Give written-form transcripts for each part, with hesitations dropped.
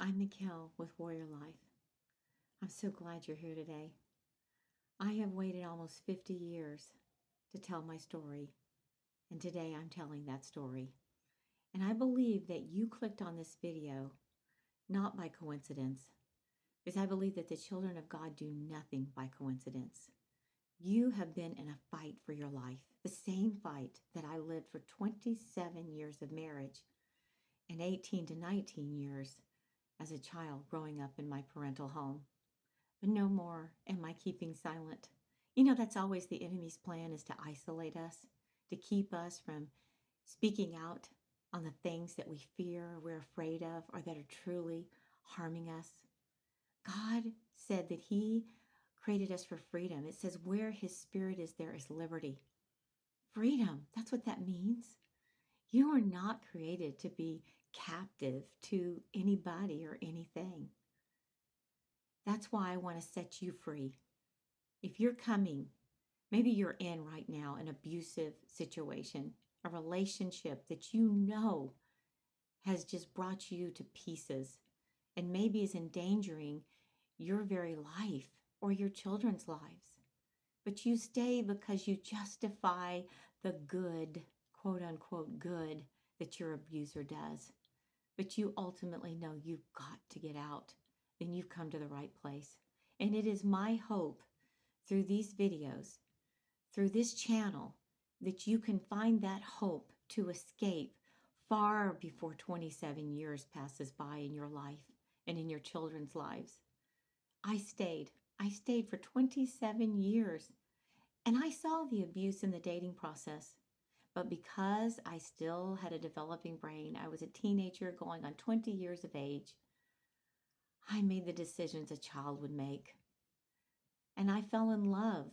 I'm Mikkel with Warrior Life. I'm so glad you're here today. I have waited almost 50 years to tell my story, and today I'm telling that story. And I believe that you clicked on this video not by coincidence, because I believe that the children of God do nothing by coincidence. You have been in a fight for your life, the same fight that I lived for 27 years of marriage and 18 to 19 years as a child growing up in my parental home. But no more am I keeping silent. That's always the enemy's plan, is to isolate us, to keep us from speaking out on the things that we fear, we're afraid of, or that are truly harming us. God said that He created us for freedom. It says, where His Spirit is, there is liberty. Freedom, that's what that means. You are not created to be captive to anybody or anything. That's why I want to set you free. If you're coming, maybe you're in right now an abusive situation, a relationship that you know has just brought you to pieces and maybe is endangering your very life or your children's lives. But you stay because you justify the good, quote unquote, good that your abuser does. But you ultimately know you've got to get out. Then you've come to the right place. And it is my hope through these videos, through this channel, that you can find that hope to escape far before 27 years passes by in your life and in your children's lives. I stayed for 27 years, and I saw the abuse in the dating process. But because I still had a developing brain, I was a teenager going on 20 years of age, I made the decisions a child would make. And I fell in love.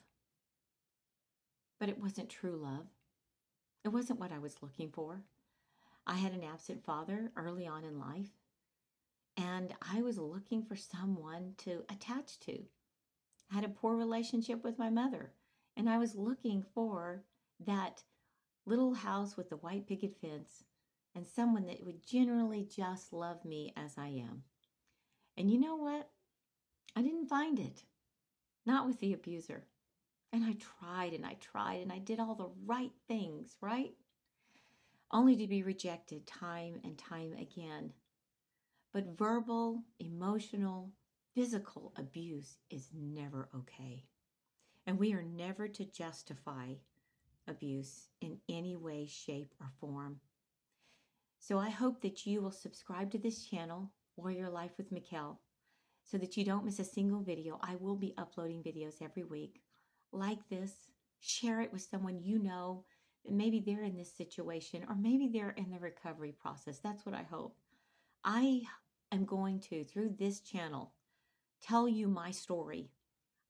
But it wasn't true love. It wasn't what I was looking for. I had an absent father early on in life, and I was looking for someone to attach to. I had a poor relationship with my mother, and I was looking for that little house with the white picket fence and someone that would generally just love me as I am. And you know what? I didn't find it. Not with the abuser. And I tried and I tried and I did all the right things, right? Only to be rejected time and time again. But verbal, emotional, physical abuse is never okay. And we are never to justify abuse in any way, shape, or form. So I hope that you will subscribe to this channel, Warrior Life with Mikkel, so that you don't miss a single video. I will be uploading videos every week like this. Share it with someone you know that maybe they're in this situation, or maybe they're in the recovery process. That's what I hope. I am going to, through this channel, tell you my story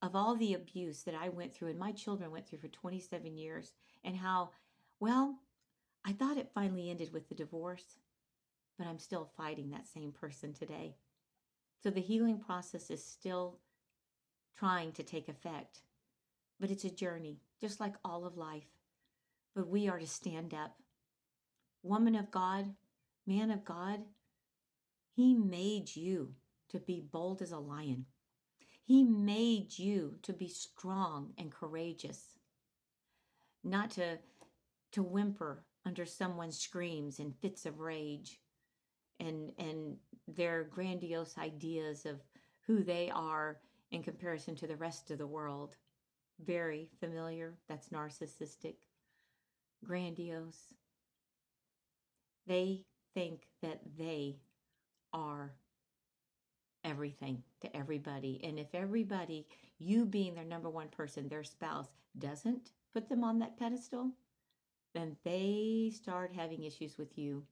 of all the abuse that I went through and my children went through for 27 years, and how, well, I thought it finally ended with the divorce, but I'm still fighting that same person today. So the healing process is still trying to take effect, but it's a journey, just like all of life. But we are to stand up. Woman of God, man of God, He made you to be bold as a lion. He made you to be strong and courageous, not to whimper under someone's screams and fits of rage and their grandiose ideas of who they are in comparison to the rest of the world. Very familiar. That's narcissistic, grandiose. They think that they are everything to everybody. And if everybody, you being their number one person, their spouse, doesn't put them on that pedestal, then they start having issues with you.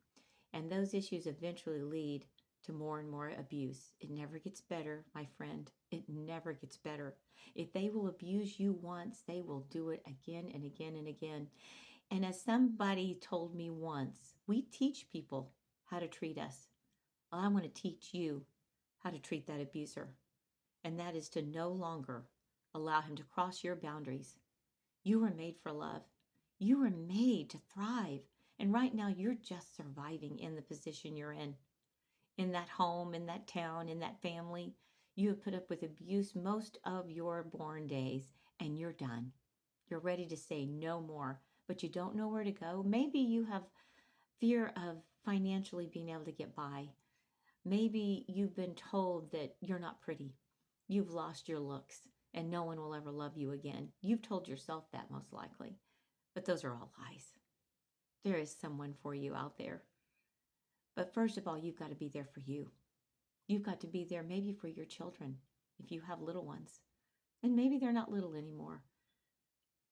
And those issues eventually lead to more and more abuse. It never gets better, my friend. It never gets better. If they will abuse you once, they will do it again and again and again. And as somebody told me once, we teach people how to treat us. Well, I want to teach you how to treat that abuser. And that is to no longer allow him to cross your boundaries. You were made for love. You were made to thrive. And right now you're just surviving in the position you're in. in that home, in that town, in that family. You have put up with abuse most of your born days, and you're done. You're ready to say no more, but you don't know where to go. Maybe you have fear of financially being able to get by. Maybe you've been told that you're not pretty. You've lost your looks and no one will ever love you again. You've told yourself that most likely, but those are all lies. There is someone for you out there. But first of all, you've got to be there for you. You've got to be there maybe for your children if you have little ones. And maybe they're not little anymore,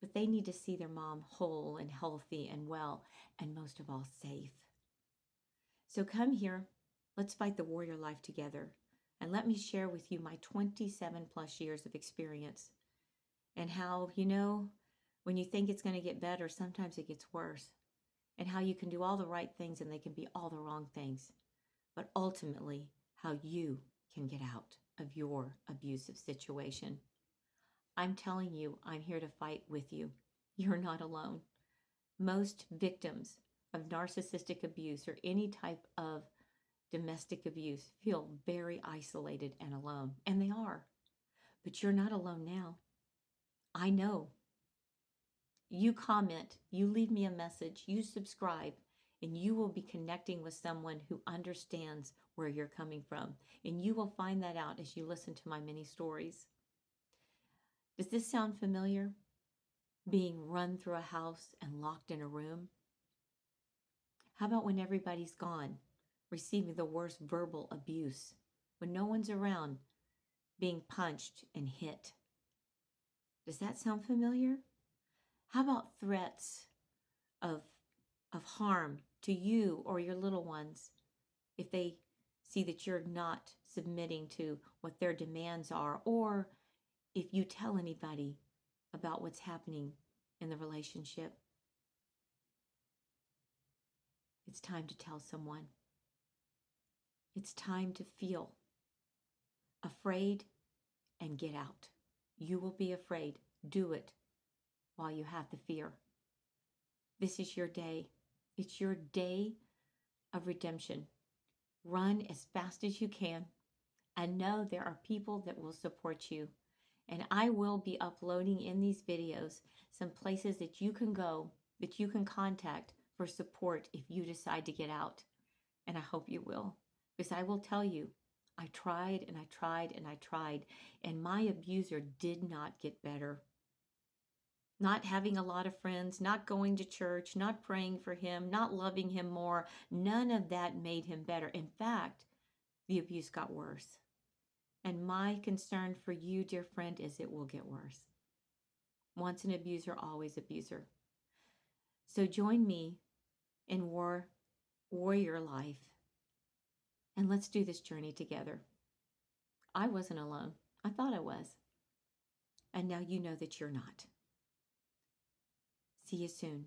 but they need to see their mom whole and healthy and well, and most of all, safe. So come here. Let's fight the warrior life together. And let me share with you my 27 plus years of experience and how, when you think it's going to get better, sometimes it gets worse. And how you can do all the right things and they can be all the wrong things. But ultimately, how you can get out of your abusive situation. I'm telling you, I'm here to fight with you. You're not alone. Most victims of narcissistic abuse or any type of domestic abuse feel very isolated and alone, and they are. But you're not alone now. I know. You comment, you leave me a message, you subscribe, and you will be connecting with someone who understands where you're coming from. And you will find that out as you listen to my many stories. Does this sound familiar? Being run through a house and locked in a room? How about when everybody's gone, receiving the worst verbal abuse? When no one's around, being punched and hit? Does that sound familiar? How about threats of harm to you or your little ones if they see that you're not submitting to what their demands are, or if you tell anybody about what's happening in the relationship? It's time to tell someone. It's time to feel afraid and get out. You will be afraid. Do it while you have the fear. This is your day. It's your day of redemption. Run as fast as you can and know there are people that will support you. And I will be uploading in these videos some places that you can go, that you can contact for support if you decide to get out. And I hope you will, because I will tell you, I tried and I tried and I tried, and my abuser did not get better. Not having a lot of friends, not going to church, not praying for him, not loving him more, none of that made him better. In fact, the abuse got worse. And my concern for you, dear friend, is it will get worse. Once an abuser, always abuser. So join me in warrior life, and let's do this journey together. I wasn't alone. I thought I was. And now you know that you're not. See you soon.